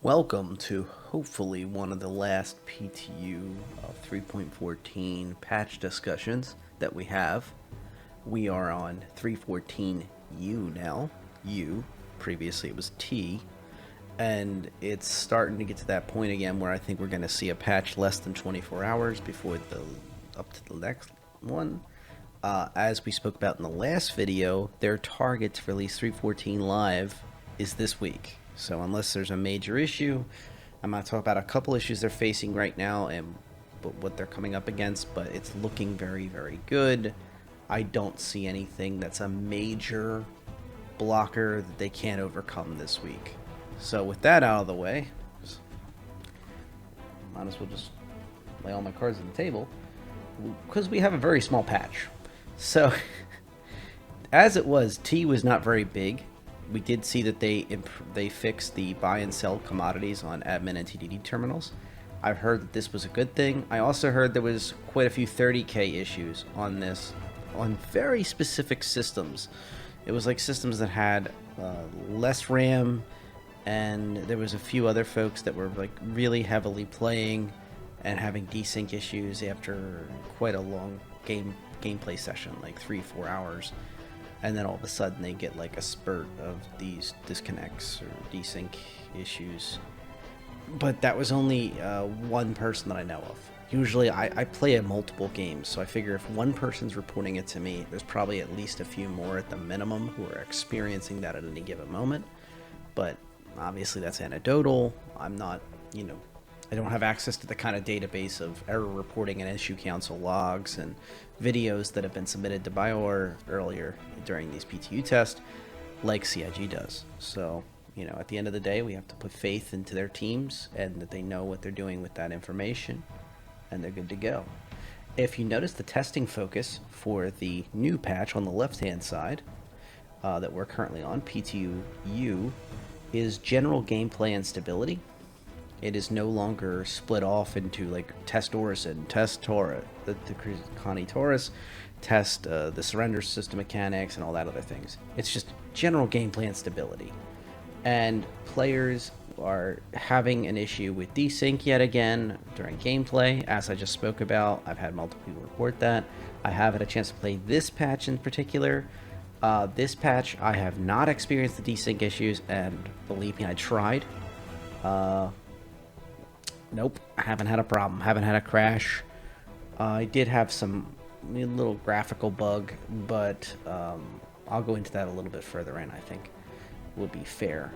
Welcome to hopefully one of the last PTU 3.14 patch discussions that we have. We are on 3.14U now. U, previously it was T, and it's starting to get to that point again where I think we're going to see a patch less than 24 hours before up to the next one. As we spoke about in the last video, their target to release 3.14 live is this week. So unless there's a major issue, I'm going to talk about a couple issues they're facing right now and what they're coming up against, but it's looking very, very good. I don't see anything that's a major blocker that they can't overcome this week. So with that out of the way, might as well just lay all my cards on the table, because we have a very small patch. So as it was, T was not very big. We did see that they fixed the buy and sell commodities on admin and TDD terminals. I've heard that this was a good thing. I also heard there was quite a few 30K issues on this, on very specific systems. It was like systems that had less RAM, and there was a few other folks that were like really heavily playing and having desync issues after quite a long gameplay session, like 3-4 hours. And then all of a sudden they get like a spurt of these disconnects or desync issues. But that was only one person that I know of. Usually I play in multiple games, so I figure if one person's reporting it to me, there's probably at least a few more at the minimum who are experiencing that at any given moment. But obviously that's anecdotal. I'm not, I don't have access to the kind of database of error reporting and issue council logs and videos that have been submitted to BioWare earlier during these PTU tests like CIG does. So, at the end of the day, we have to put faith into their teams and that they know what they're doing with that information, and they're good to go. If you notice the testing focus for the new patch on the left-hand side that we're currently on, PTU U, is general gameplay and stability. It is no longer split off into like test Orison, test Taurus, the Connie Taurus, test the surrender system mechanics and all that other things. It's just general gameplay and stability. And players are having an issue with desync yet again during gameplay, as I just spoke about. I've had multiple people report that. I have had a chance to play this patch in particular. This patch, I have not experienced the desync issues, and believe me, I tried. Nope, I haven't had a problem. Haven't had a crash. I did have some little graphical bug, but I'll go into that a little bit further in, I think would be fair.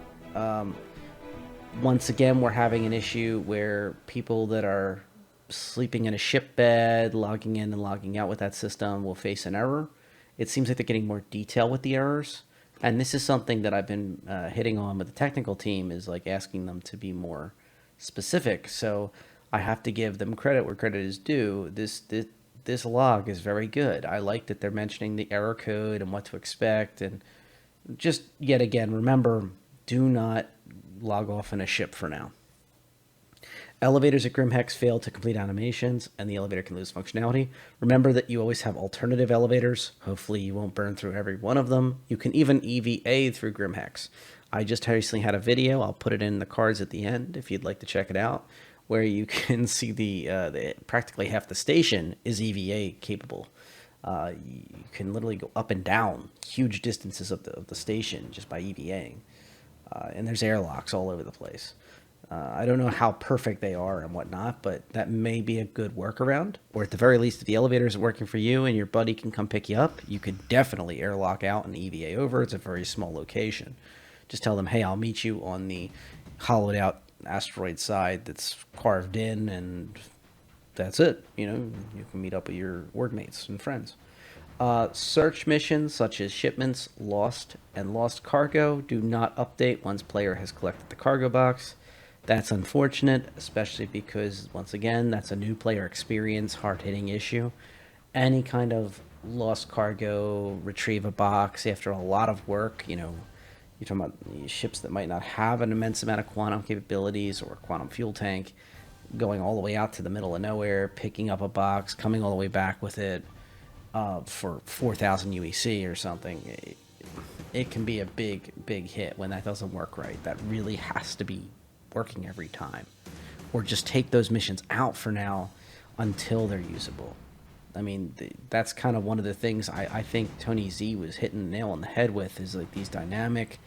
Once again, we're having an issue where people that are sleeping in a ship bed, logging in and logging out with that system will face an error. It seems like they're getting more detail with the errors. And this is something that I've been hitting on with the technical team, is like asking them to be more specific. So I have to give them credit where credit is due. This log is very good. I like that they're mentioning the error code and what to expect. And just yet again, remember, do not log off in a ship for now. Elevators at Grimhex fail to complete animations, and the elevator can lose functionality. Remember that you always have alternative elevators. Hopefully you won't burn through every one of them. You can even EVA through Grimhex. I just recently had a video, I'll put it in the cards at the end if you'd like to check it out, where you can see the practically half the station is EVA capable. You can literally go up and down huge distances of the station just by EVAing. And there's airlocks all over the place. I don't know how perfect they are and whatnot, but that may be a good workaround. Or at the very least, if the elevator isn't working for you and your buddy can come pick you up, you could definitely airlock out and EVA over. It's a very small location. Just tell them, hey, I'll meet you on the hollowed out asteroid side that's carved in, and that's it. You can meet up with your ward mates and friends. Search missions such as shipments, lost, and lost cargo do not update once player has collected the cargo box. That's unfortunate, especially because, once again, that's a new player experience, hard-hitting issue. Any kind of lost cargo, retrieve a box after a lot of work, you're talking about ships that might not have an immense amount of quantum capabilities or a quantum fuel tank, going all the way out to the middle of nowhere, picking up a box, coming all the way back with it for 4,000 UEC or something. It can be a big hit when that doesn't work right. That really has to be working every time, or just take those missions out for now until they're usable. I mean, that's kind of one of the things I think Tony Z was hitting the nail on the head with, is like these dynamic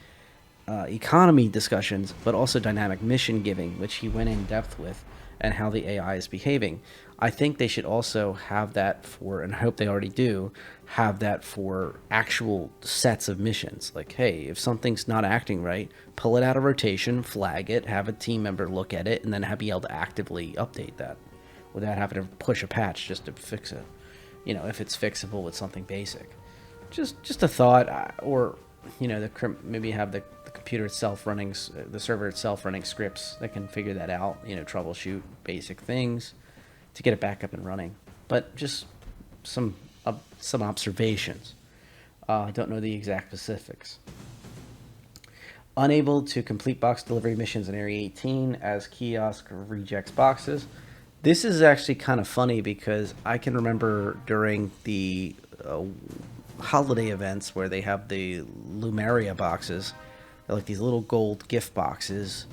economy discussions, but also dynamic mission giving, which he went in depth with, and how the AI is behaving. I think they should also have that for, and I hope they already do, have that for actual sets of missions. Like, hey, if something's not acting right, pull it out of rotation, flag it, have a team member look at it, and then be able to actively update that without having to push a patch just to fix it. You know, if it's fixable with something basic. Just a thought, or you know, maybe have the computer itself running, the server itself running scripts that can figure that out. You know, troubleshoot basic things to get it back up and running. But just some observations. I don't know the exact specifics. Unable to complete box delivery missions in Area 18 as kiosk rejects boxes. This is actually kind of funny because I can remember during the holiday events where they have the Lumeria boxes. They're like these little gold gift boxes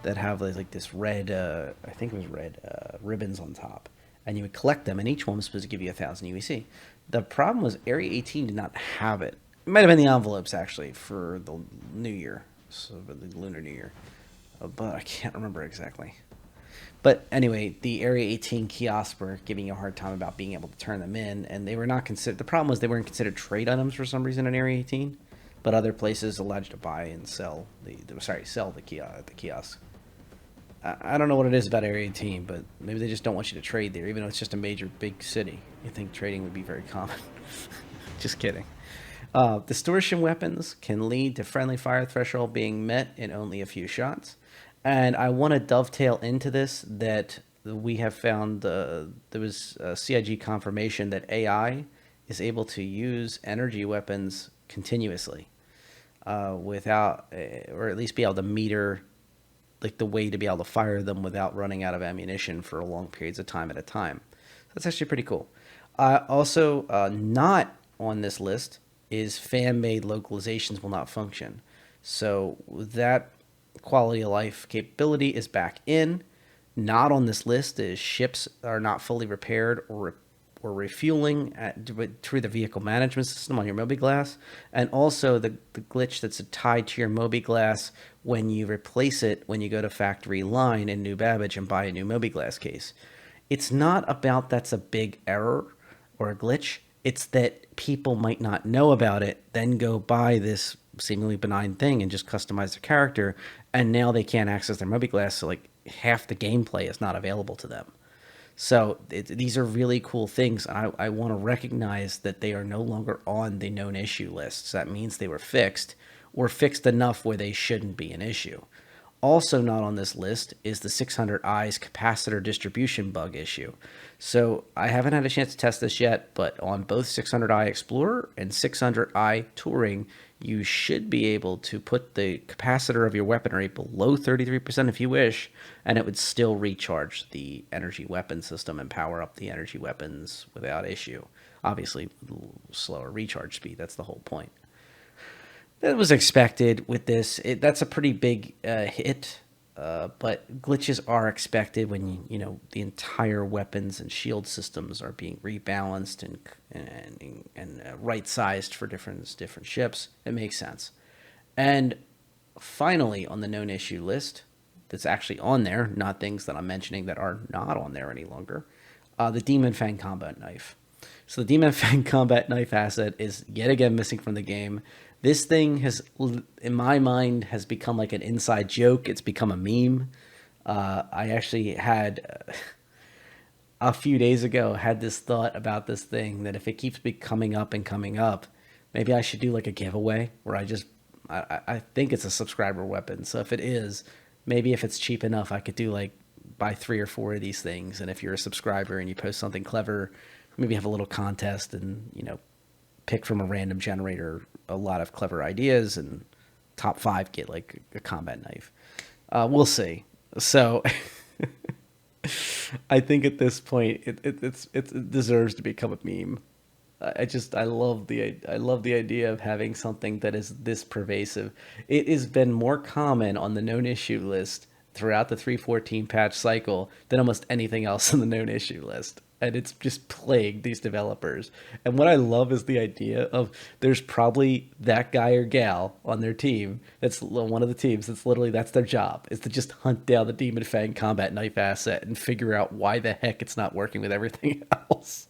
that have like this red, I think it was red, ribbons on top. And you would collect them, and each one was supposed to give you 1,000 UEC. The problem was Area 18 did not have it. It might have been the envelopes, actually, for the New Year, so the Lunar New Year. But I can't remember exactly. But anyway, the Area 18 kiosks were giving you a hard time about being able to turn them in, and they were not considered. The problem was they weren't considered trade items for some reason in Area 18, but other places allowed you to buy and sell sell the kiosk. I don't know what it is about Area 18, but maybe they just don't want you to trade there, even though it's just a major big city. You think trading would be very common. Just kidding. Distortion weapons can lead to friendly fire threshold being met in only a few shots. And I want to dovetail into this that we have found there was CIG confirmation that AI is able to use energy weapons continuously without, or at least be able to meter like the way to be able to fire them without running out of ammunition for long periods of time at a time. That's actually pretty cool. Also, not on this list is fan-made localizations will not function. So that quality of life capability is back in. Not on this list is ships are not fully repaired or refueling through the vehicle management system on your mobiGlas, and also the glitch that's tied to your mobiGlas when you replace it when you go to factory line in New Babbage and buy a new mobiGlas case. It's not about that's a big error or a glitch. It's that people might not know about it, then go buy this seemingly benign thing and just customize their character, and now they can't access their mobiGlas, so like half the gameplay is not available to them. So these are really cool things. I want to recognize that they are no longer on the known issue lists. That means they were fixed, or fixed enough where they shouldn't be an issue. Also not on this list is the 600 Eyes capacitor distribution bug issue. So I haven't had a chance to test this yet, but on both 600 Eye Explorer and 600 Eye Touring, you should be able to put the capacitor of your weaponry below 33% if you wish, and it would still recharge the energy weapon system and power up the energy weapons without issue. Obviously, slower recharge speed, that's the whole point. That was expected with this. That's a pretty big hit, but glitches are expected when the entire weapons and shield systems are being rebalanced and right-sized for different ships. It makes sense. And finally, on the known issue list, that's actually on there, not things that I'm mentioning that are not on there any longer, the Demon Fang Combat Knife. So the Demon Fang Combat Knife asset is yet again missing from the game. This thing has, in my mind, has become like an inside joke. It's become a meme. I actually had, a few days ago, had this thought about this thing that if it keeps coming up and coming up, maybe I should do like a giveaway where I think it's a subscriber weapon. So if it is, maybe if it's cheap enough, I could do like buy 3 or 4 of these things. And if you're a subscriber and you post something clever, maybe have a little contest and, pick from a random generator a lot of clever ideas, and top 5 get like a combat knife. We'll see. So I think at this point it deserves to become a meme. I love the idea of having something that is this pervasive. It has been more common on the known issue list throughout the 3.14 patch cycle than almost anything else on the known issue list. And it's just plagued these developers. And what I love is the idea of there's probably that guy or gal on their team that's one of the teams that's literally that's their job, is to just hunt down the Demon Fang combat knife asset and figure out why the heck it's not working with everything else.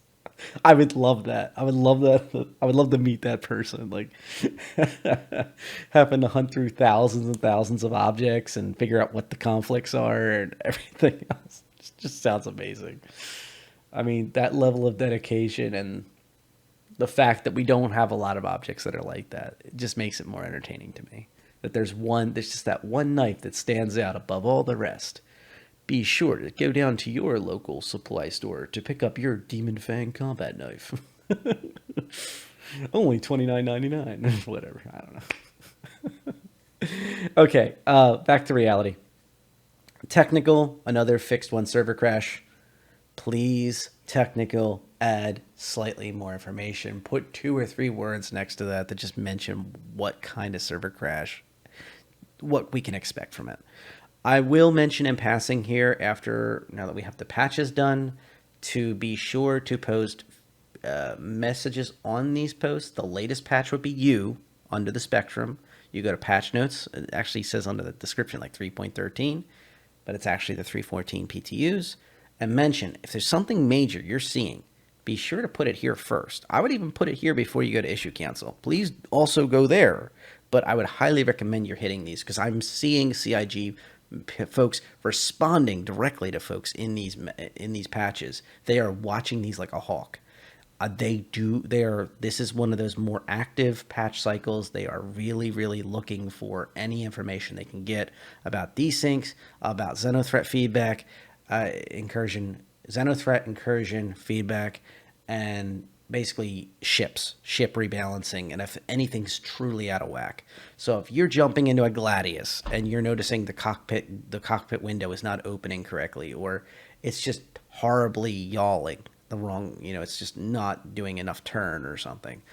I would love that. I would love that. I would love to meet that person. Like having to hunt through thousands and thousands of objects and figure out what the conflicts are and everything else. Just sounds amazing. I mean, that level of dedication and the fact that we don't have a lot of objects that are like that, it just makes it more entertaining to me. That there's just that one knife that stands out above all the rest. Be sure to go down to your local supply store to pick up your Demon Fang combat knife. Only $29.99. Whatever. I don't know. Okay, back to reality. Technical, another fixed one server crash. Please, technical, add slightly more information. Put 2 or 3 words next to that just mention what kind of server crash, what we can expect from it. I will mention in passing here, now that we have the patches done, to be sure to post messages on these posts. The latest patch would be U under the spectrum. You go to patch notes. It actually says under the description like 3.13, but it's actually the 3.14 PTUs. And mention if there's something major you're seeing, be sure to put it here first. I would even put it here before you go to issue cancel. Please also go there, but I would highly recommend you're hitting these because I'm seeing CIG folks responding directly to folks in these patches. They are watching these like a hawk. This is one of those more active patch cycles. They are really, really looking for any information they can get about desyncs, about Xenothreat feedback, Xenothreat incursion feedback, and basically ship rebalancing, and if anything's truly out of whack. So if you're jumping into a Gladius and you're noticing the cockpit window is not opening correctly, or it's just horribly yawling the wrong, it's just not doing enough turn or something,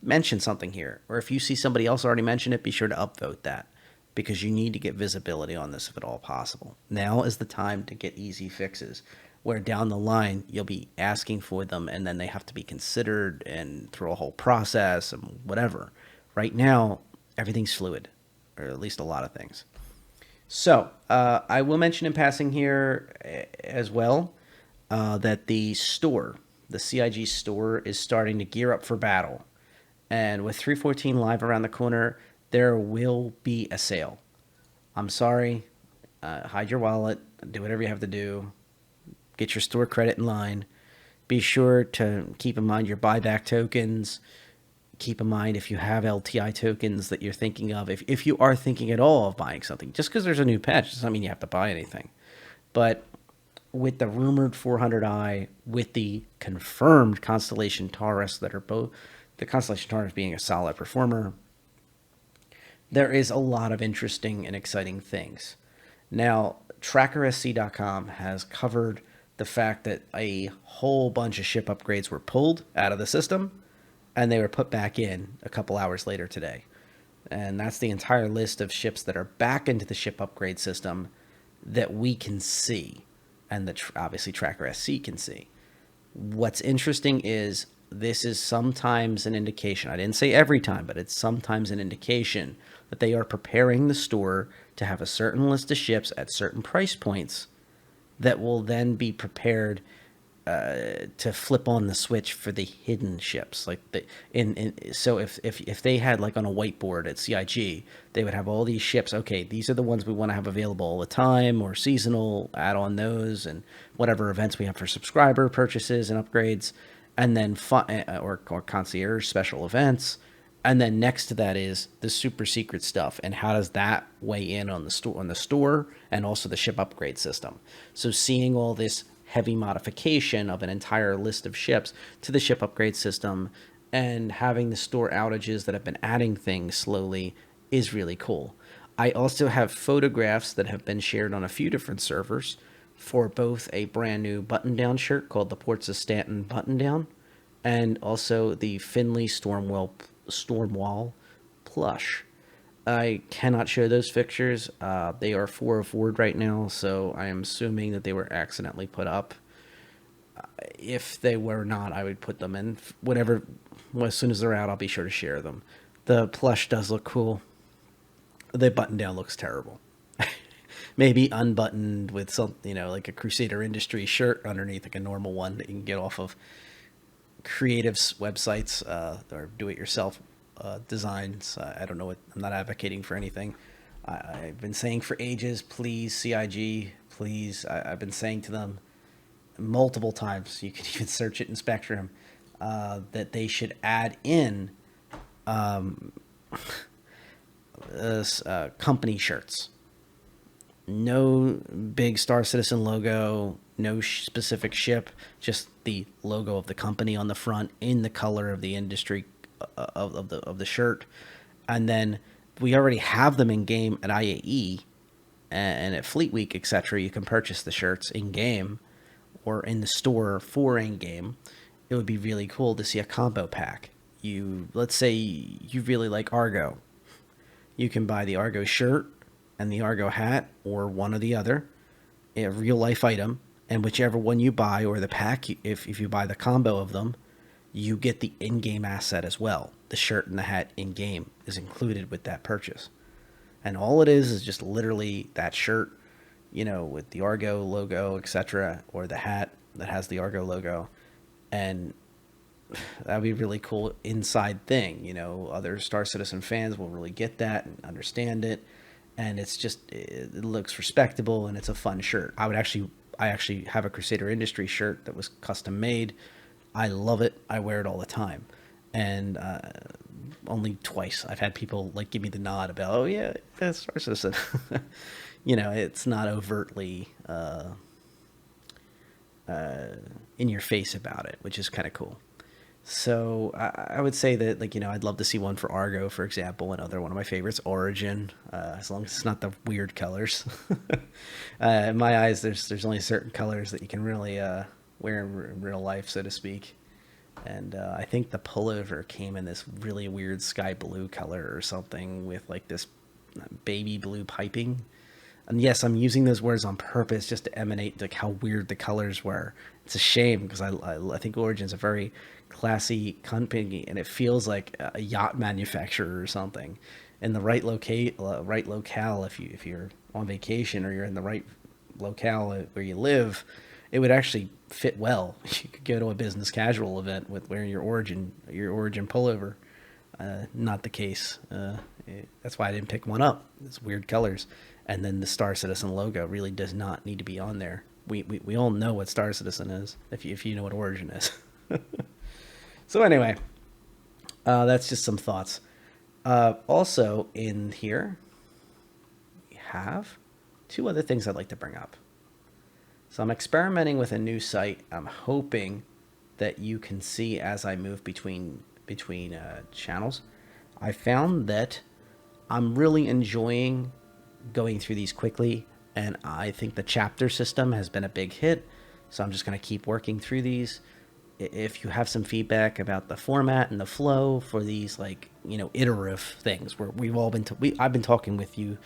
mention something here. Or if you see somebody else already mention it, be sure to upvote that, because you need to get visibility on this if at all possible. Now is the time to get easy fixes, where down the line you'll be asking for them and then they have to be considered and through a whole process and whatever. Right now, everything's fluid, or at least a lot of things. So I will mention in passing here as well that the CIG store is starting to gear up for battle. And with 3.14 live around the corner, there will be a sale. I'm sorry. Hide your wallet. Do whatever you have to do. Get your store credit in line. Be sure to keep in mind your buyback tokens. Keep in mind if you have LTI tokens that you're thinking of. If you are thinking at all of buying something, just because there's a new patch doesn't mean you have to buy anything. But with the rumored 400i, with the confirmed Constellation Taurus that are both, the Constellation Taurus being a solid performer, there is a lot of interesting and exciting things. Now, TrackerSC.com has covered the fact that a whole bunch of ship upgrades were pulled out of the system, and they were put back in a couple hours later today. And that's the entire list of ships that are back into the ship upgrade system that we can see, and that obviously TrackerSC can see. What's interesting is this is sometimes an indication, I didn't say every time, but it's sometimes an indication that they are preparing the store to have a certain list of ships at certain price points that will then be prepared to flip on the switch for the hidden ships. Like so if they had like on a whiteboard at CIG, they would have all these ships. Okay, these are the ones we want to have available all the time or seasonal, add on those, and whatever events we have for subscriber purchases and upgrades, and then or concierge special events. And then next to that is the super secret stuff, and how does that weigh in on the store and also the ship upgrade system. So seeing all this heavy modification of an entire list of ships to the ship upgrade system and having the store outages that have been adding things slowly is really cool. I also have photographs that have been shared on a few different servers for both a brand new button-down shirt called the Ports of Stanton button-down, and also the Finley Stormwall plush. I cannot show those fixtures. They are 404 right now, so I am assuming that they were accidentally put up. If they were not, I would put them in. Whatever, well, as soon as they're out, I'll be sure to share them. The plush does look cool. The button down looks terrible. Maybe unbuttoned with some, like a Crusader Industries shirt underneath, like a normal one that you can get off of creative websites or do-it-yourself designs. I don't know what. I'm not advocating for anything. I've been saying for ages, please CIG, please. I've been saying to them multiple times. You can even search it in Spectrum that they should add in company shirts. No big Star Citizen logo, no specific ship, just the logo of the company on the front in the color of the industry of the shirt. And then we already have them in game at IAE and at Fleet Week, etc. You can purchase the shirts in game or in the store for in game. It would be really cool to see a combo pack. Let's say you really like Argo. You can buy the Argo shirt and the Argo hat, or one or the other, a real life item, and whichever one you buy, or the pack, if you buy the combo of them, you get the in-game asset as well. The shirt and the hat in-game is included with that purchase. And all it is just literally that shirt, with the Argo logo, etc., or the hat that has the Argo logo. And that'd be a really cool inside thing. Other Star Citizen fans will really get that and understand it. And it looks respectable, and it's a fun shirt. I actually have a Crusader Industries shirt that was custom made. I love it. I wear it all the time. And only twice I've had people give me the nod about, oh yeah, that's Star Citizen. It's not overtly in your face about it, which is kind of cool. So I would say that, I'd love to see one for Argo, for example. Another one of my favorites, Origin, as long as it's not the weird colors. In my eyes, there's only certain colors that you can really wear in real life, so to speak. And I think the pullover came in this really weird sky blue color or something with this baby blue piping. And yes, I'm using those words on purpose just to emanate how weird the colors were. It's a shame because I think Origin's a very classy company, and it feels like a yacht manufacturer or something. In the right locale, if you're on vacation or you're in the right locale where you live, it would actually fit well. You could go to a business casual event with wearing your Origin pullover. Not the case. That's why I didn't pick one up. It's weird colors. And then the Star Citizen logo really does not need to be on there. We all know what Star Citizen is, if you know what Origin is. So anyway, that's just some thoughts. Also in here, we have two other things I'd like to bring up. So I'm experimenting with a new site. I'm hoping that you can see as I move between channels. I found that I'm really enjoying going through these quickly, and I think the chapter system has been a big hit, so I'm just going to keep working through these. If you have some feedback about the format and the flow for these iterative things where I've been talking with you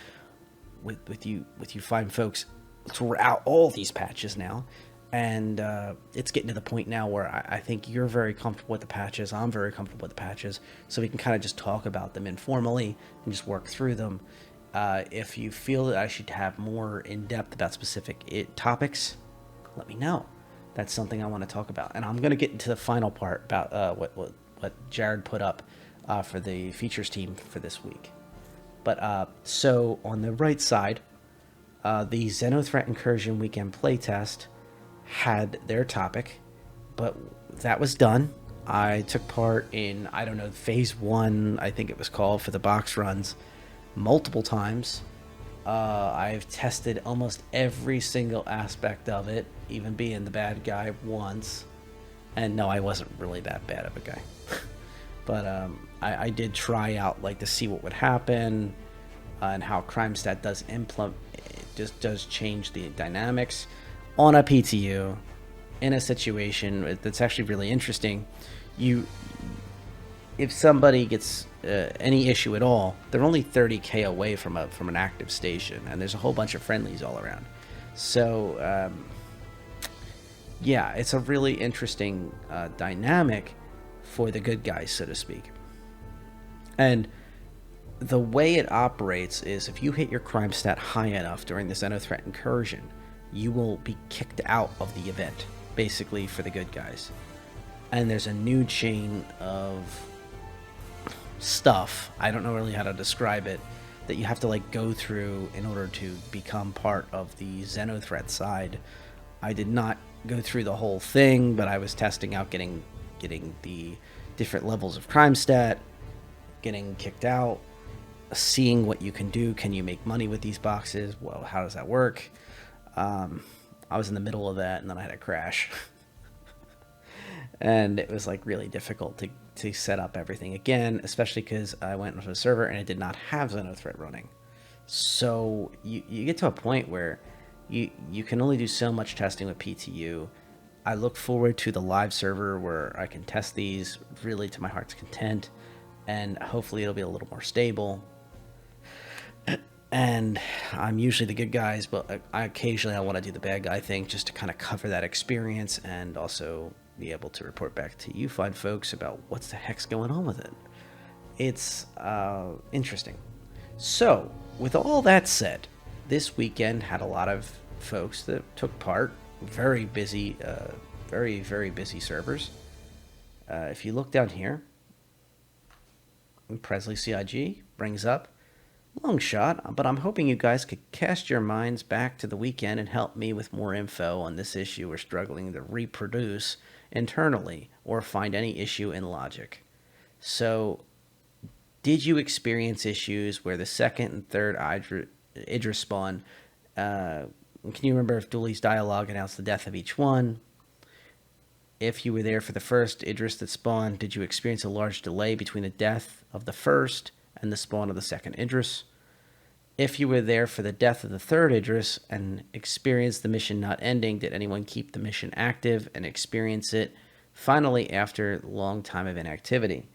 fine folks throughout all these patches now, and it's getting to the point now where I think you're very comfortable with the patches, I'm very comfortable with the patches, so we can kind of just talk about them informally and just work through them. If you feel that I should have more in-depth about specific topics, let me know. That's something I want to talk about. And I'm going to get into the final part about what Jared put up for the features team for this week. But so on the right side, the Xenothreat Incursion Weekend playtest had their topic, but that was done. I took part in, phase 1, I think it was called, for the box runs multiple times. I've tested almost every single aspect of it, even being the bad guy once. And no, I wasn't really that bad of a guy. But I did try out to see what would happen and how CrimeStat does implement. It just does change the dynamics on a PTU in a situation that's actually really interesting. if somebody gets any issue at all, they're only 30k away from an active station, and there's a whole bunch of friendlies all around. So yeah, it's a really interesting dynamic for the good guys, so to speak. And the way it operates is if you hit your crime stat high enough during the Xenothreat incursion, you will be kicked out of the event, basically, for the good guys. And there's a new chain of stuff, I don't know really how to describe it, that you have to like go through in order to become part of the Xenothreat side. I did not go through the whole thing, but I was testing out getting the different levels of crime stat, getting kicked out, seeing what you can do. Can you make money with these boxes? Well, how does that work? I was in the middle of that, and then I had a crash. And it was like really difficult to set up everything again, especially because I went onto a server and it did not have Xenothreat running. So you get to a point where you can only do so much testing with PTU. I look forward to the live server where I can test these really to my heart's content, and hopefully it'll be a little more stable. And I'm usually the good guys, but occasionally I want to do the bad guy thing just to kind of cover that experience and also be able to report back to you fine folks about what's the heck's going on with it. It's interesting. So, with all that said, this weekend had a lot of folks that took part. Very busy, very busy servers. If you look down here, Presley CIG brings up, long shot, but I'm hoping you guys could cast your minds back to the weekend and help me with more info on this issue we're struggling to reproduce internally or find any issue in logic. So, did you experience issues where the second and third Idris spawn, can you remember if Dooley's dialogue announced the death of each one? If you were there for the first Idris that spawned, did you experience a large delay between the death of the first and the spawn of the second Idris? If you were there for the death of the third Idris and experienced the mission not ending, did anyone keep the mission active and experience it finally after a long time of inactivity?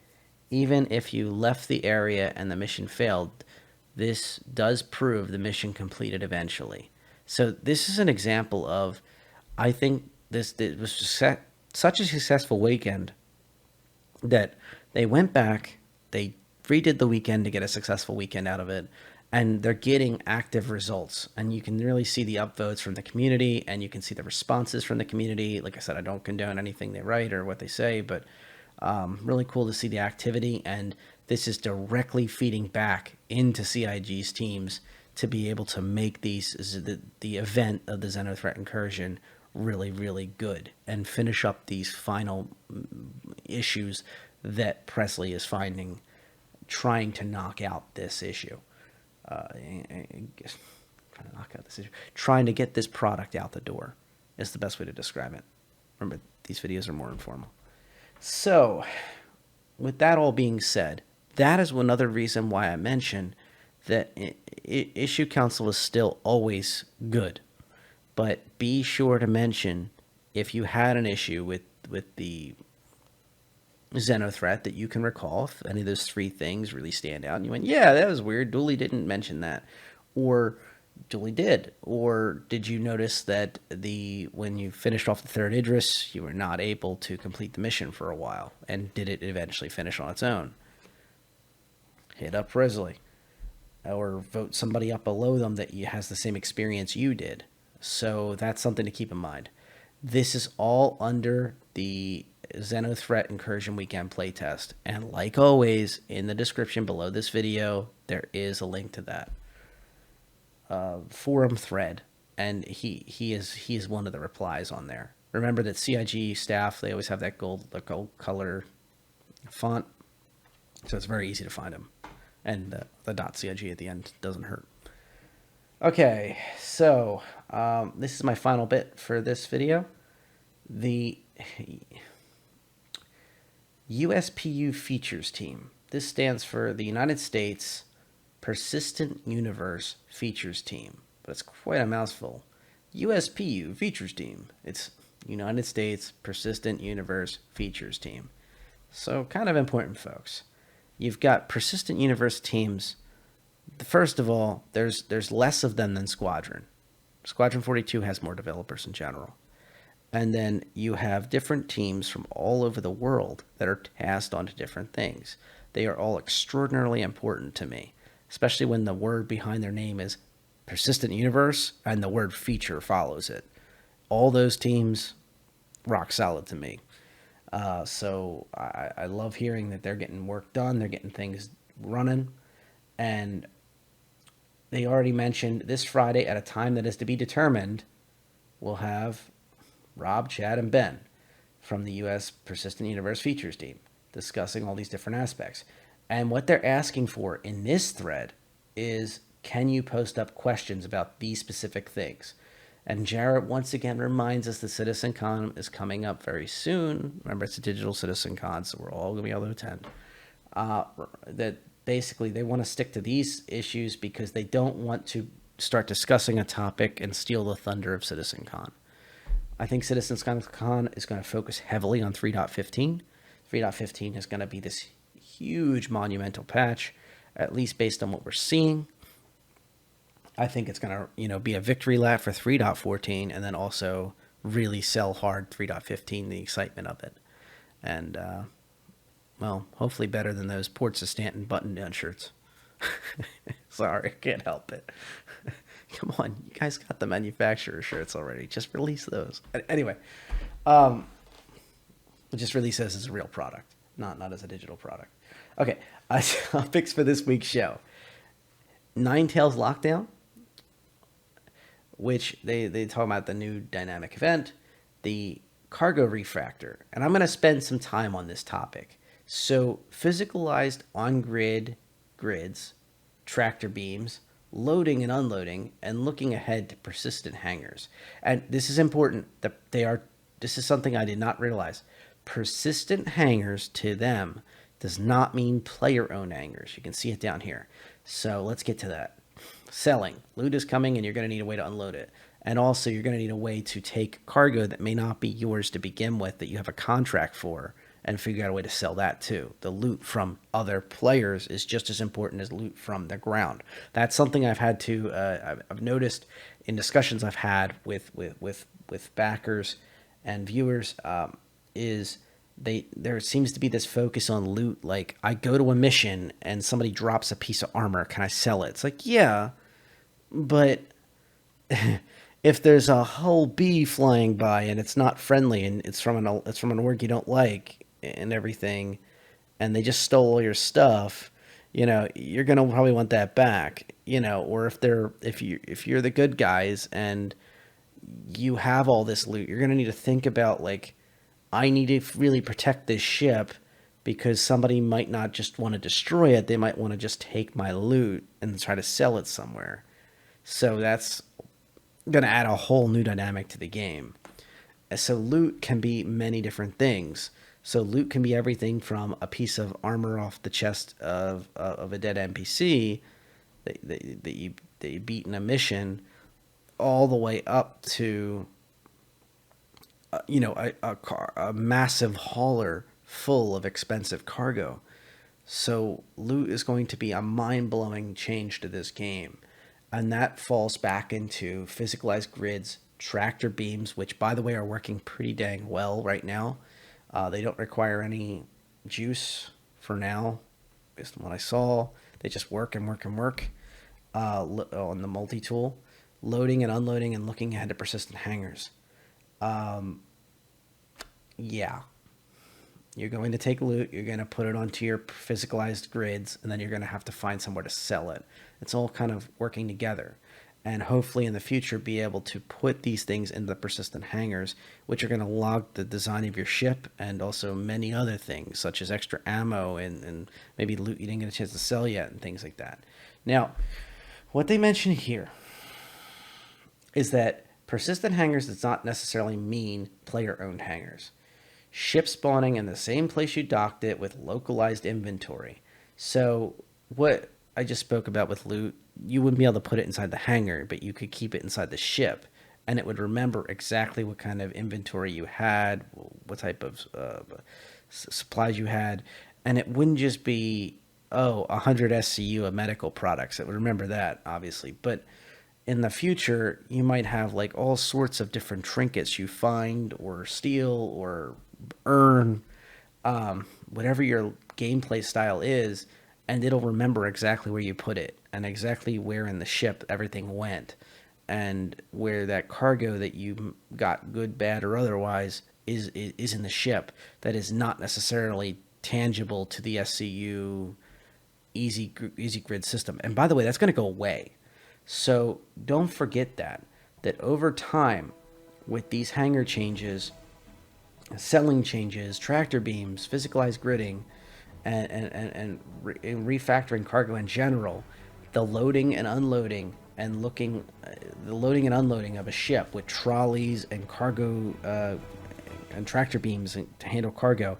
Even if you left the area and the mission failed, this does prove the mission completed eventually. So this is an example of, I think this was such a successful weekend that they went back, they redid the weekend to get a successful weekend out of it, and they're getting active results. And you can really see the upvotes from the community, and you can see the responses from the community. Like I said, I don't condone anything they write or what they say, but really cool to see the activity. And this is directly feeding back into CIG's teams to be able to make the event of the Xenothreat incursion really, really good and finish up these final issues that Presley is finding, trying to knock out this issue. Trying to get this product out the door is the best way to describe it. Remember, these videos are more informal. So, with that all being said, that is another reason why I mentioned that issue council is still always good. But be sure to mention if you had an issue with the Xenothreat that you can recall, if any of those three things really stand out, and you went, yeah, that was weird, Dooley didn't mention that. Or Dooley did. Or did you notice that when you finished off the third Idris, you were not able to complete the mission for a while? And did it eventually finish on its own? Hit up Presley. Or vote somebody up below them that has the same experience you did. So that's something to keep in mind. This is all under the Xenothreat Incursion Weekend playtest. And like always, in the description below this video, there is a link to that forum thread. And he is one of the replies on there. Remember that CIG staff, they always have that gold color font. So it's very easy to find them. And the .cig at the end doesn't hurt. Okay, so this is my final bit for this video. The USPU Features Team. This stands for the United States Persistent Universe Features Team, but it's quite a mouthful. USPU Features Team. It's United States Persistent Universe Features Team. So kind of important, folks. You've got persistent universe teams. First of all, there's less of them than Squadron. Squadron 42 has more developers in general. And then you have different teams from all over the world that are tasked onto different things. They are all extraordinarily important to me, especially when the word behind their name is Persistent Universe and the word feature follows it. All those teams, rock solid to me. So I love hearing that they're getting work done, they're getting things running, and they already mentioned this Friday at a time that is to be determined, we'll have Rob, Chad, and Ben from the U.S. Persistent Universe Features team discussing all these different aspects. And what they're asking for in this thread is, can you post up questions about these specific things? And Jarrett once again reminds us that CitizenCon is coming up very soon. Remember, it's a digital CitizenCon, so we're all going to be able to attend. That basically they want to stick to these issues because they don't want to start discussing a topic and steal the thunder of CitizenCon. I think CitizenCon is going to focus heavily on 3.15. 3.15 is going to be this huge monumental patch, at least based on what we're seeing. I think it's going to, be a victory lap for 3.14 and then also really sell hard 3.15, the excitement of it. And, well, hopefully better than those Ports of Stanton button-down shirts. Sorry, I can't help it. Come on, you guys got the manufacturer shirts already. Just release those. Anyway, just release this as a real product, not as a digital product. Okay, topics for this week's show. Ninetales Lockdown, which they talk about the new dynamic event, the cargo refractor, and I'm going to spend some time on this topic. So, physicalized on-grid grids, tractor beams, loading and unloading, and looking ahead to persistent hangars. And this is important. This is something I did not realize. Persistent hangars to them does not mean player-owned hangars. You can see it down here. So let's get to that. Selling. Loot is coming and you're going to need a way to unload it. And also you're going to need a way to take cargo that may not be yours to begin with, that you have a contract for, and figure out a way to sell that too. The loot from other players is just as important as loot from the ground. That's something I've had to, I've noticed in discussions I've had with backers and viewers, there seems to be this focus on loot. Like, I go to a mission and somebody drops a piece of armor. Can I sell it? It's like, yeah, but if there's a whole bee flying by and it's not friendly and it's from an org you don't like and everything, and they just stole all your stuff, you're gonna probably want that back, or if you're the good guys and you have all this loot, you're gonna need to think about, like, I need to really protect this ship because somebody might not just want to destroy it, they might want to just take my loot and try to sell it somewhere. So that's going to add a whole new dynamic to the game. So loot can be many different things. So loot can be everything from a piece of armor off the chest of a dead NPC that you beat in a mission, all the way up to a massive hauler full of expensive cargo. So loot is going to be a mind-blowing change to this game. And that falls back into physicalized grids, tractor beams, which, by the way, are working pretty dang well right now. They don't require any juice for now, based on what I saw. They just work and work and work on the multi-tool. Loading and unloading and looking ahead to persistent hangars. Yeah. You're going to take loot, you're going to put it onto your physicalized grids, and then you're going to have to find somewhere to sell it. It's all kind of working together. And hopefully in the future be able to put these things in the persistent hangars, which are going to log the design of your ship and also many other things, such as extra ammo and maybe loot you didn't get a chance to sell yet and things like that. Now, what they mention here is that persistent hangars does not necessarily mean player-owned hangars. Ship spawning in the same place you docked it with localized inventory. So what I just spoke about with loot, you wouldn't be able to put it inside the hangar, but you could keep it inside the ship, and it would remember exactly what kind of inventory you had, what type of supplies you had, and it wouldn't just be 100 SCU of medical products. Remember that, obviously, but in the future you might have like all sorts of different trinkets you find or steal or earn, whatever your gameplay style is, and it'll remember exactly where you put it and exactly where in the ship everything went, and where that cargo that you got, good, bad, or otherwise, is in the ship, that is not necessarily tangible to the SCU easy grid system. And by the way, that's going to go away. So don't forget that over time, with these hangar changes, selling changes, tractor beams, physicalized gridding, and refactoring cargo in general, the loading and unloading and the loading and unloading of a ship with trolleys and cargo and tractor beams to handle cargo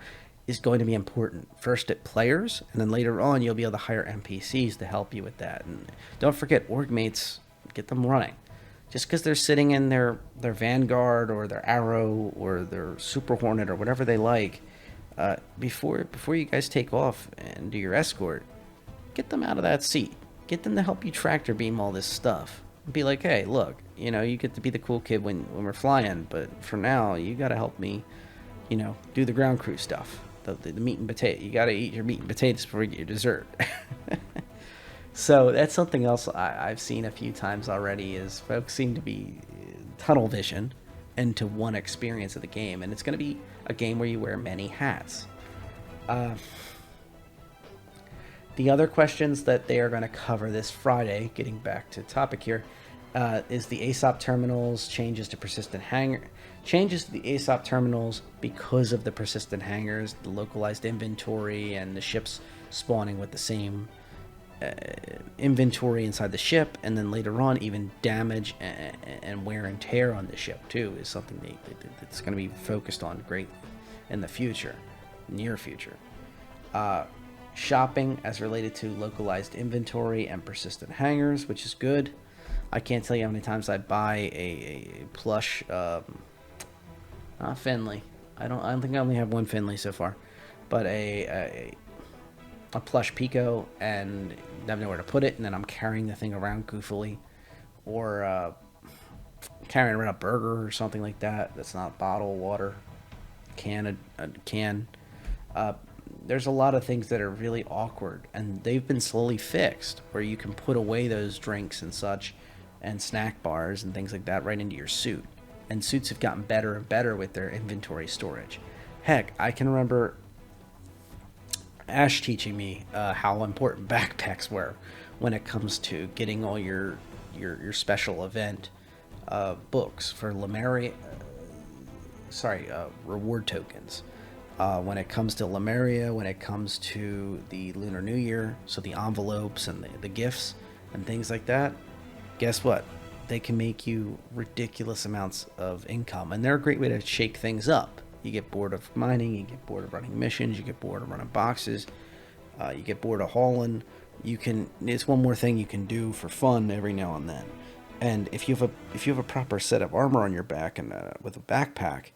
is going to be important. First at players, and then later on you'll be able to hire NPCs to help you with that. And don't forget, org mates, get them running. Just because they're sitting in their Vanguard or their Arrow or their Super Hornet or whatever they like, before you guys take off and do your escort, get them out of that seat. Get them to help you tractor beam all this stuff. Be like, hey, look, you get to be the cool kid when we're flying, but for now, you got to help me, do the ground crew stuff. The meat and potato. You got to eat your meat and potatoes before you get your dessert. So that's something else I've seen a few times already, is folks seem to be tunnel vision into one experience of the game, and it's going to be a game where you wear many hats. The other questions that they are going to cover this Friday, getting back to topic here, is the ASOP terminals, changes to persistent hangar, changes to the ASOP terminals because of the persistent hangars, the localized inventory, and the ships spawning with the same inventory inside the ship, and then later on even damage and wear and tear on the ship too is something that's going to be focused on greatly in the future, near future. Shopping as related to localized inventory and persistent hangars, which is good. I can't tell you how many times I buy a plush Finley. I don't think I only have one Finley so far, but a plush Pico, and I have nowhere to put it, and then I'm carrying the thing around goofily, or carrying around a burger or something like that. That's not bottled water, can. There's a lot of things that are really awkward, and they've been slowly fixed, where you can put away those drinks and such, and snack bars and things like that right into your suit. And suits have gotten better and better with their inventory storage. Heck, I can remember Ash teaching me how important backpacks were when it comes to getting all your special event books for Lemuria, reward tokens. When it comes to Lemuria, when it comes to the Lunar New Year, so the envelopes and the gifts and things like that, guess what? They can make you ridiculous amounts of income, and they're a great way to shake things up. You get bored of mining, you get bored of running missions, you get bored of running boxes, you get bored of hauling. It's one more thing you can do for fun every now and then. And if you have a proper set of armor on your back and with a backpack,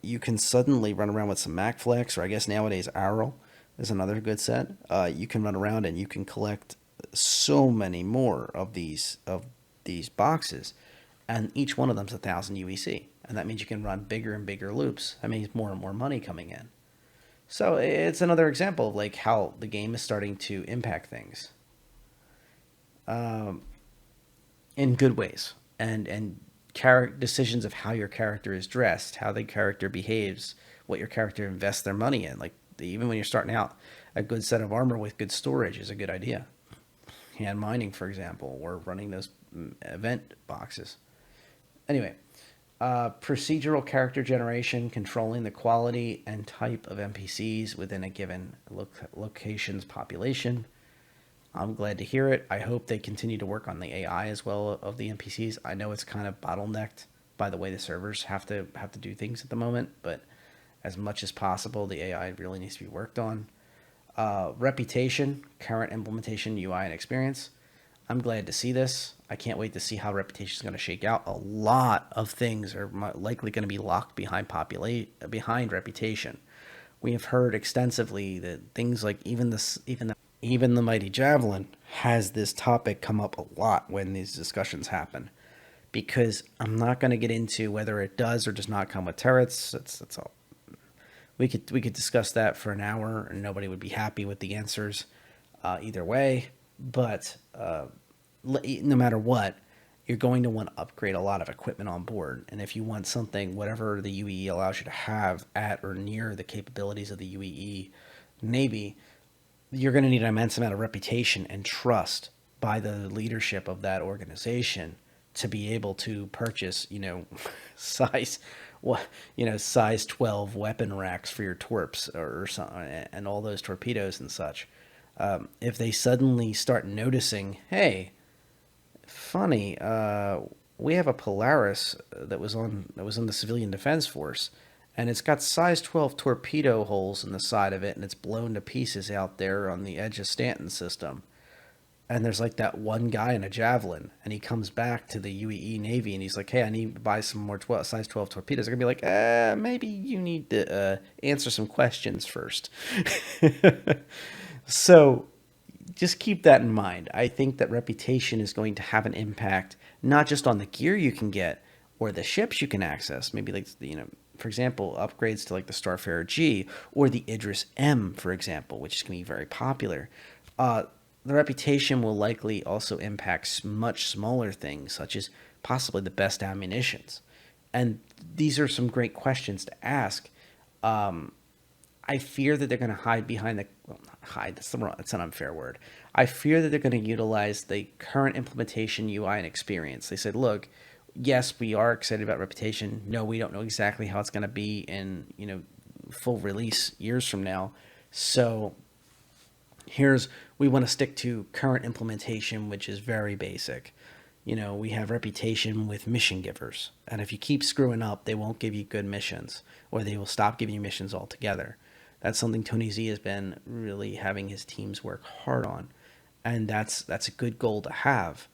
you can suddenly run around with some MacFlex, or I guess nowadays Arrow is another good set. You can run around and you can collect so many more of these boxes, and each one of them's 1,000 UEC, and that means you can run bigger and bigger loops. That means more and more money coming in. So it's another example of like how the game is starting to impact things in good ways, and decisions of how your character is dressed, how the character behaves, what your character invests their money in. Like even when you're starting out, a good set of armor with good storage is a good idea. Hand mining, for example, or running those event boxes. Anyway, procedural character generation, controlling the quality and type of NPCs within a given location's population. I'm glad to hear it. I hope they continue to work on the AI as well of the NPCs. I know it's kind of bottlenecked by the way the servers have to do things at the moment, but as much as possible, the AI really needs to be worked on. Reputation, current implementation, UI, and experience. I'm glad to see this. I can't wait to see how Reputation is going to shake out. A lot of things are likely going to be locked behind Reputation. we have heard extensively that things like even the mighty javelin has this topic come up a lot when these discussions happen. Because I'm not going to get into whether it does or does not come with turrets. That's all. We could discuss that for an hour, and nobody would be happy with the answers either way. But no matter what, you're going to want to upgrade a lot of equipment on board. And if you want something, whatever the UEE allows you to have at or near the capabilities of the UEE Navy, you're going to need an immense amount of reputation and trust by the leadership of that organization to be able to purchase, size, size 12 weapon racks for your torps or something, and all those torpedoes and such. If they suddenly start noticing, hey, funny, we have a Polaris that was in the civilian defense force, and it's got size 12 torpedo holes in the side of it, and it's blown to pieces out there on the edge of Stanton system. And there's like that one guy in a javelin, and he comes back to the UEE Navy, and he's like, "Hey, I need to buy some more size 12 torpedoes." They're gonna be like, maybe you need to answer some questions first." So just keep that in mind. I think that reputation is going to have an impact, not just on the gear you can get or the ships you can access. Maybe like, for example, upgrades to like the Starfarer G or the Idris M, for example, which is going to be very popular. The reputation will likely also impact much smaller things, such as possibly the best ammunitions. And these are some great questions to ask. I fear that they're going to hide behind hide, that's an unfair word. I fear that they're going to utilize the current implementation UI and experience. They said, look, yes, we are excited about reputation. No, we don't know exactly how it's going to be in, full release years from now. So we want to stick to current implementation, which is very basic. We have reputation with mission givers. And if you keep screwing up, they won't give you good missions, or they will stop giving you missions altogether. That's something Tony Z has been really having his teams work hard on. And that's a good goal to have.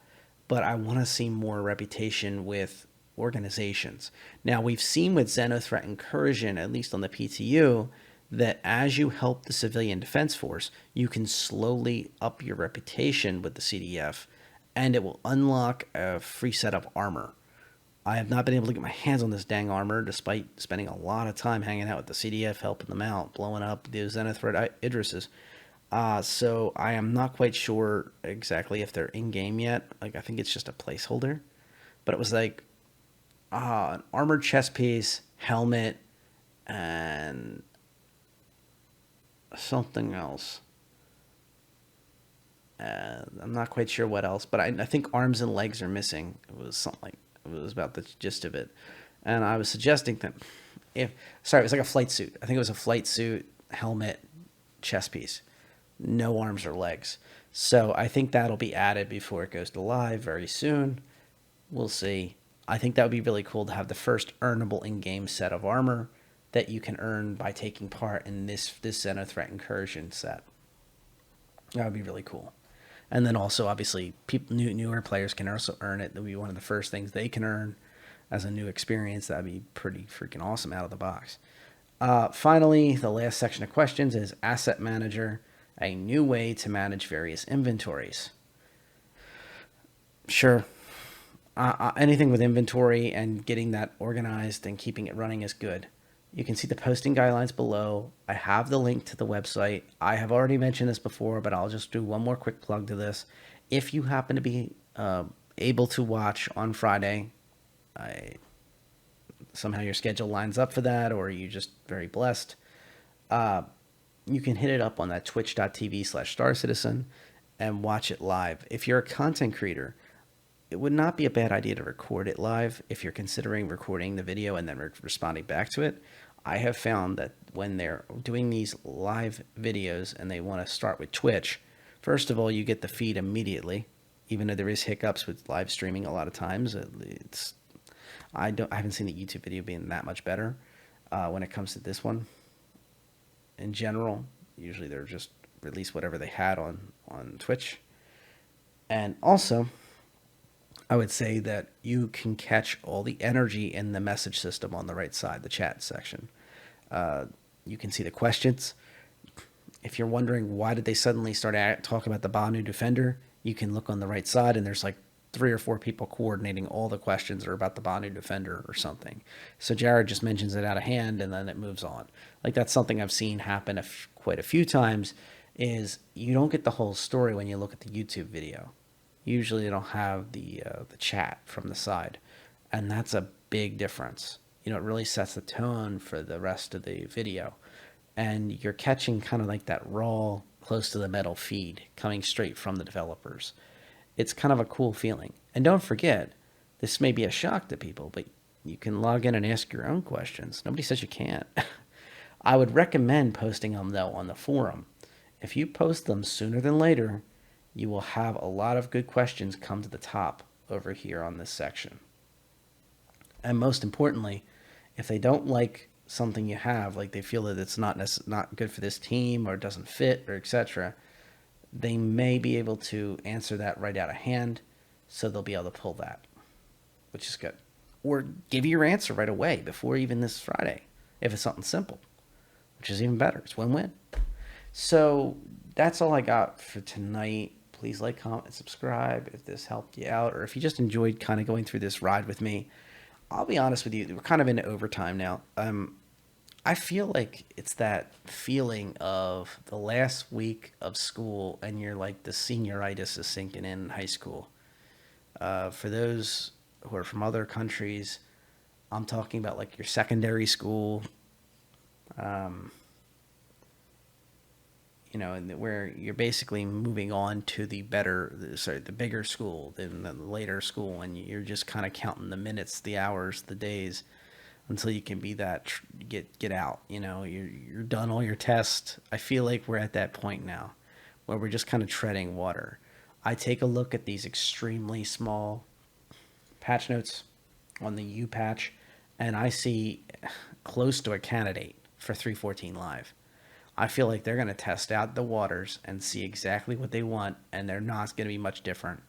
But I want to see more reputation with organizations. Now, we've seen with Xenothreat Incursion, at least on the PTU, that as you help the civilian defense force, you can slowly up your reputation with the CDF, and it will unlock a free set of armor. I have not been able to get my hands on this dang armor, despite spending a lot of time hanging out with the CDF, helping them out, blowing up the Xenothreat Idrises. So I am not quite sure exactly if they're in-game yet. Like, I think it's just a placeholder. But it was like an armored chest piece, helmet, and something else. I'm not quite sure what else, but I think arms and legs are missing. It was about the gist of it. And I was suggesting that it was like a flight suit. I think it was a flight suit, helmet, chest piece. No arms or legs. So I think that'll be added before it goes to live very soon. We'll see. I think that would be really cool to have the first earnable in-game set of armor that you can earn by taking part in this Xenothreat Incursion set. That would be really cool. And then also, obviously, newer players can also earn it. That would be one of the first things they can earn as a new experience. That would be pretty freaking awesome out of the box. Finally, the last section of questions is Asset Manager, a new way to manage various inventories. Sure. Anything with inventory and getting that organized and keeping it running is good. You can see the posting guidelines below. I have the link to the website. I have already mentioned this before, but I'll just do one more quick plug to this. If you happen to be able to watch on Friday, somehow your schedule lines up for that, or you're just very blessed, you can hit it up on that twitch.tv/StarCitizen and watch it live. If you're a content creator, it would not be a bad idea to record it live if you're considering recording the video and then responding back to it. I have found that when they're doing these live videos and they want to start with Twitch, first of all, you get the feed immediately, even though there is hiccups with live streaming a lot of times. I haven't seen the YouTube video being that much better when it comes to this one. In general, usually they're just release whatever they had on Twitch. And also, I would say that you can catch all the energy in the message system on the right side, the chat section. You can see the questions. If you're wondering why did they suddenly start talking about the Banu Defender, you can look on the right side and there's like 3 or 4 people coordinating all the questions are about the Banu Defender or something. So Jared just mentions it out of hand and then it moves on. Like that's something I've seen happen quite a few times. Is you don't get the whole story when you look at the YouTube video. Usually they don't have the chat from the side, and that's a big difference. You know, it really sets the tone for the rest of the video, and you're catching kind of like that raw, close to the metal feed coming straight from the developers. It's kind of a cool feeling. And don't forget, this may be a shock to people, but you can log in and ask your own questions. Nobody says you can't. I would recommend posting them though on the forum. If you post them sooner than later, you will have a lot of good questions come to the top over here on this section. And most importantly, if they don't like something you have, like they feel that it's not good for this team or doesn't fit or etc., they may be able to answer that right out of hand, so they'll be able to pull that, which is good. Or give you your answer right away before even this Friday, if it's something simple, which is even better. It's win-win. So that's all I got for tonight. Please like, comment, subscribe if this helped you out, or if you just enjoyed kind of going through this ride with me. I'll be honest with you, we're kind of into overtime now. I feel like it's that feeling of the last week of school and you're like the senioritis is sinking in high school. For those who are from other countries, I'm talking about like your secondary school, you know, and where you're basically moving on to the bigger school than the later school, and you're just kind of counting the minutes, the hours, the days, until you can be that get out. You know, you're done all your tests. I feel like we're at that point now, where we're just kind of treading water. I take a look at these extremely small patch notes on the U patch, and I see close to a candidate for 3.14 live. I feel like they're going to test out the waters and see exactly what they want, and they're not going to be much different.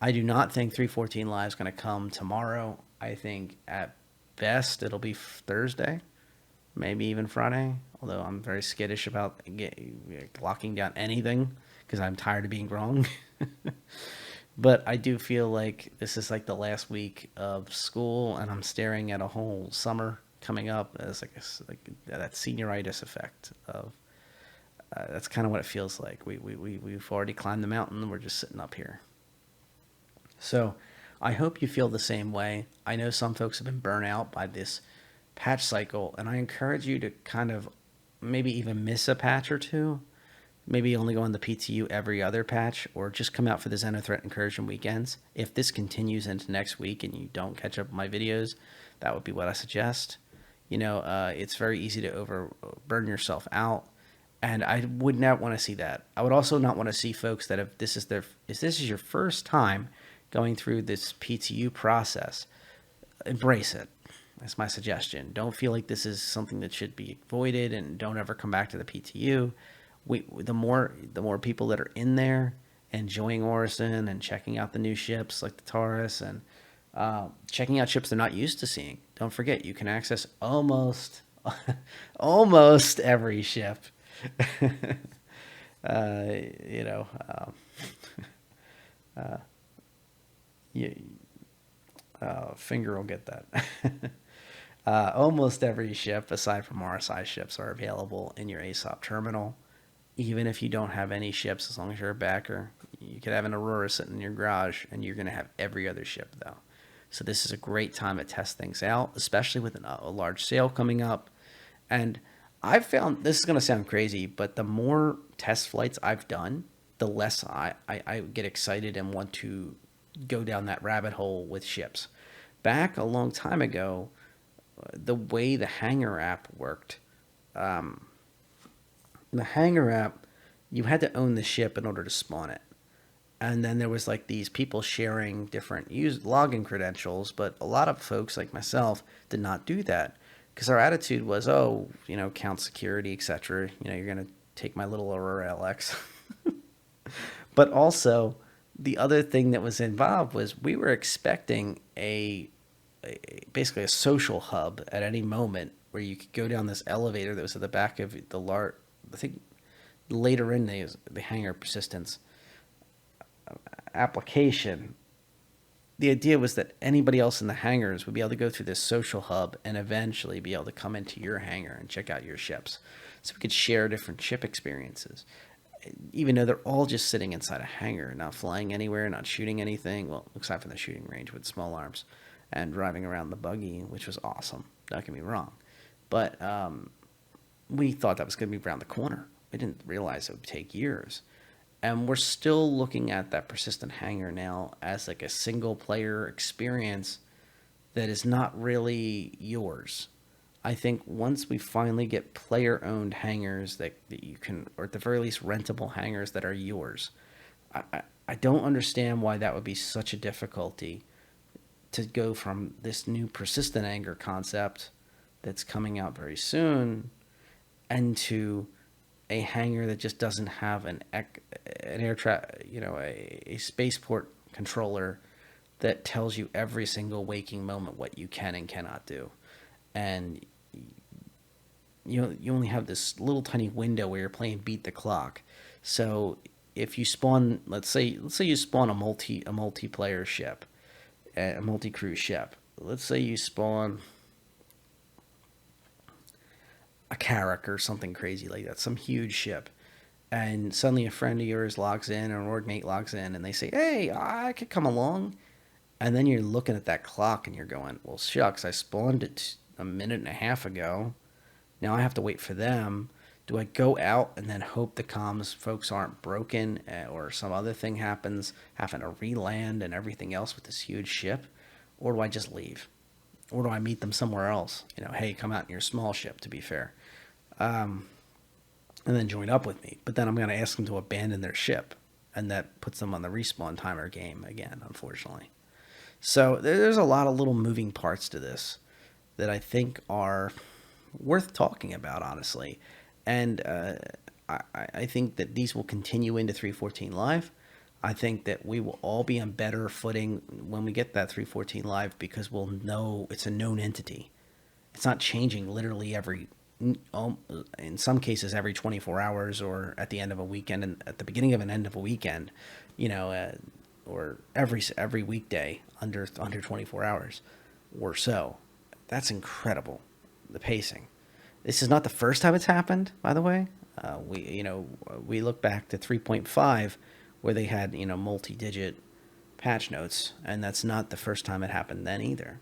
I do not think 3.14 Live is going to come tomorrow. I think at best it'll be Thursday, maybe even Friday, although I'm very skittish about locking down anything because I'm tired of being wrong. But I do feel like this is like the last week of school, and I'm staring at a whole summer coming up as like that senioritis effect of that's kind of what it feels like. We've already climbed the mountain and we're just sitting up here. So I hope you feel the same way. I know some folks have been burnt out by this patch cycle, and I encourage you to kind of maybe even miss a patch or two, maybe only go on the PTU every other patch, or just come out for the Xenothreat incursion weekends. If this continues into next week and you don't catch up with my videos, that would be what I suggest. You know, it's very easy to burn yourself out, and I would not want to see that. I would also not want to see folks that if this is your first time going through this PTU process, embrace it. That's my suggestion. Don't feel like this is something that should be avoided, and don't ever come back to the PTU. The more people that are in there enjoying Orison and checking out the new ships like the Taurus and checking out ships they're not used to seeing. Don't forget, you can access almost every ship. You know, Finger will get that. Almost every ship, aside from RSI ships, are available in your ASOP terminal. Even if you don't have any ships, as long as you're a backer, you could have an Aurora sitting in your garage, and you're going to have every other ship, though. So this is a great time to test things out, especially with a large sale coming up. And I've found, this is going to sound crazy, but the more test flights I've done, the less I get excited and want to go down that rabbit hole with ships. Back a long time ago, the way the Hangar app worked, the Hangar app, you had to own the ship in order to spawn it. And then there was like these people sharing different login credentials, but a lot of folks like myself did not do that because our attitude was, oh, you know, count security, etc. You know, you're going to take my little Aurora LX. But also, the other thing that was involved was we were expecting basically a social hub at any moment where you could go down this elevator that was at the back of I think later in the hangar persistence application. The idea was that anybody else in the hangars would be able to go through this social hub and eventually be able to come into your hangar and check out your ships. So we could share different ship experiences. Even though they're all just sitting inside a hangar, not flying anywhere, not shooting anything. Well, aside from the shooting range with small arms and driving around the buggy, which was awesome. Don't get me wrong. But we thought that was going to be around the corner. We didn't realize it would take years. And we're still looking at that persistent hangar now as like a single player experience that is not really yours. I think once we finally get player owned hangars that you can, or at the very least rentable hangars that are yours, I don't understand why that would be such a difficulty to go from this new persistent hangar concept that's coming out very soon into a hangar that just doesn't have an a spaceport controller that tells you every single waking moment what you can and cannot do. And you only have this little tiny window where you're playing beat the clock. So if you spawn, let's say you spawn a multiplayer ship, a multi-crew ship. Let's say you spawn a Carrack or something crazy like that, some huge ship, and suddenly a friend of yours logs in or an org mate logs in and they say, hey, I could come along. And then you're looking at that clock and you're going, well, shucks, I spawned it a minute and a half ago. Now I have to wait for them. Do I go out and then hope the comms folks aren't broken or some other thing happens, having to re-land and everything else with this huge ship? Or do I just leave? Or do I meet them somewhere else? Hey, come out in your small ship, to be fair. And then join up with me. But then I'm going to ask them to abandon their ship. And that puts them on the respawn timer game again, unfortunately. So there's a lot of little moving parts to this that I think are worth talking about, honestly. And I think that these will continue into 3.14 Live. I think that we will all be on better footing when we get that 3.14 Live because we'll know it's a known entity. It's not changing literally in some cases every 24 hours or at the end of a weekend and at the beginning of an end of a weekend, or every weekday under 24 hours or so. That's incredible, the pacing. This is not the first time it's happened, by the way. We look back to 3.5 where they had, multi-digit patch notes, and that's not the first time it happened then either.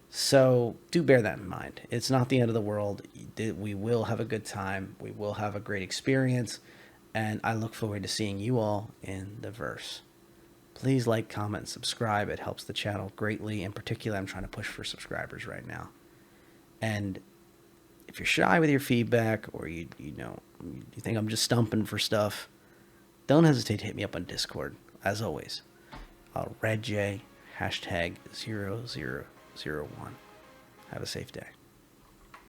So do bear that in mind. It's not the end of the world. We will have a good time. We will have a great experience, and I look forward to seeing you all in the verse. Please like, comment, and subscribe. It helps the channel greatly. In particular, I'm trying to push for subscribers right now. And if you're shy with your feedback or you think I'm just stumping for stuff, don't hesitate to hit me up on Discord. As always, RedJay #0001. Have a safe day.